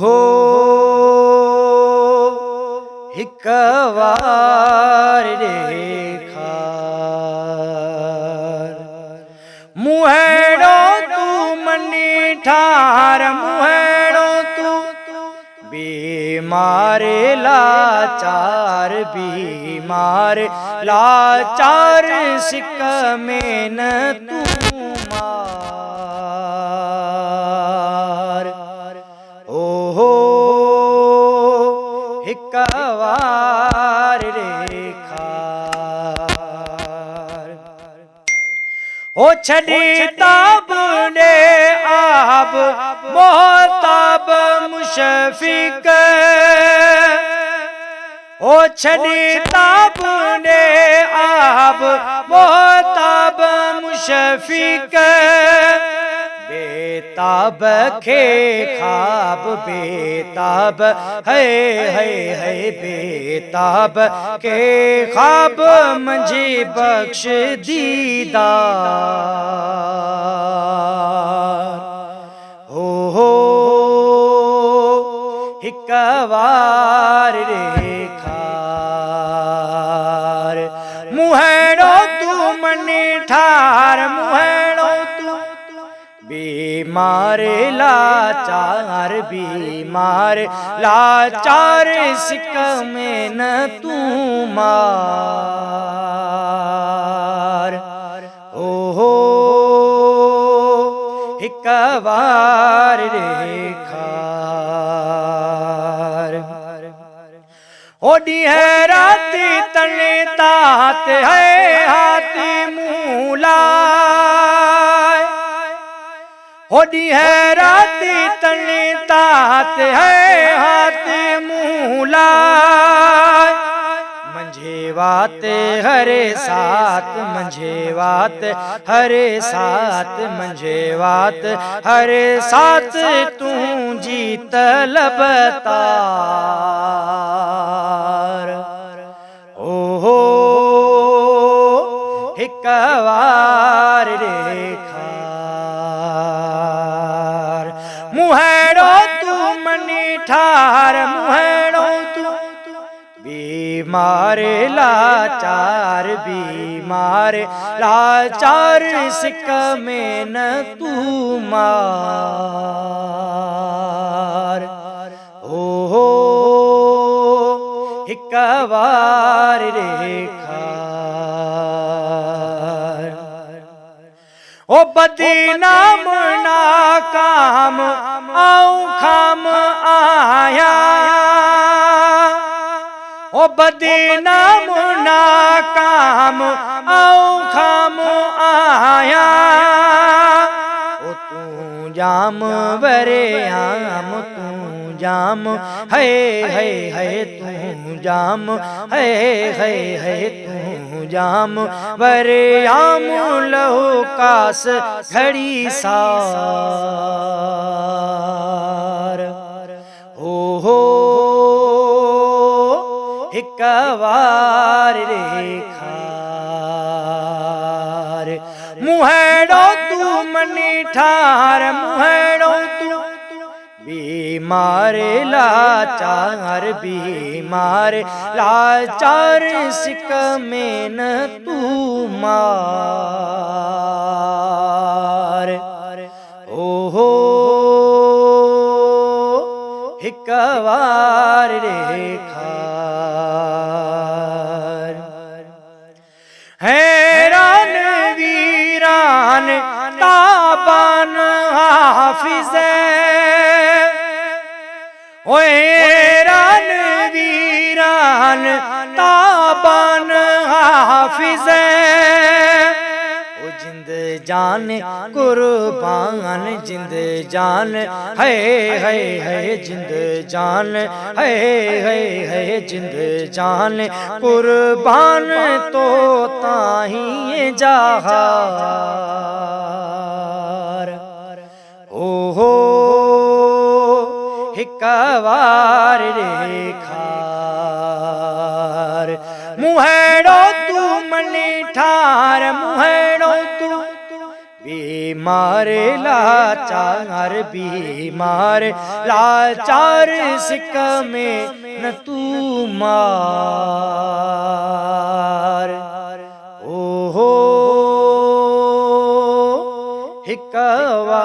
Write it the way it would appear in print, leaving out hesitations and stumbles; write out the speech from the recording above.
हो हिक वार रेखार मुहेड़ो तू मनी ठार मुहेड़ो तू बीमार लाचार बीमार लाचार सिक में न तू मार ओहो हिक वार रेखार हो छड़ी ताब ने आब मोहताब मुशफिक हो छड़ी ताब ने आब मोहताब मुशफिक बेताब के खाब बेताब है बेताब के खाब मुझे बख्श दीदार हो हिक वार रेखार मुहेड़ो तू मनी ठार मुहेड़ो तू बीमार लाचार बीमार लाचार सिक में न तू मार ओहो हिक वार रेखार ओडी है राती तने तात है हाथी मूला होडी है राती तने तात है हाथी मूला मंझे वात हरे साथ मंझे वात हरे साथ मंझे वात हरे साथ तू जीत लबतार ओहो हिक वार रेखार मुहेड़ो तू मनी ठार मुहेड़ो तू बीमार लाचार बीमार लाचार सिक में न तू मार ओहो हिक वार रेखार ओ बदनाम नाकाम आऊं खाम आया ओ बदनाम नाकाम आऊं खाम आया ओ तू जाम वरे आम तू जाम है तू जाम है तू जाम वरे आम लहू कास घड़ी सार हो हिक वार रेखार मुहेड़ो तू मनी ठार मुहेड़ो तू बीमार लाचार बीमार लाचार सिक में न तू मार ओहो हिक वार रेखार हैरान वीरान ताबान हाफिज हैरान वीरान ताबान हाफिज जिंद जान कुर्बान जिंद जान है जिंद जान है जिंद जान कुर्बान तो ताही जहार ओहो हिक वार रेखार मुहेड़ो तू मनी ठार मुहेड़ो तू बीमार लाचार बीमार लाचार सिक्का में न तू मार। ओ हो हिकवा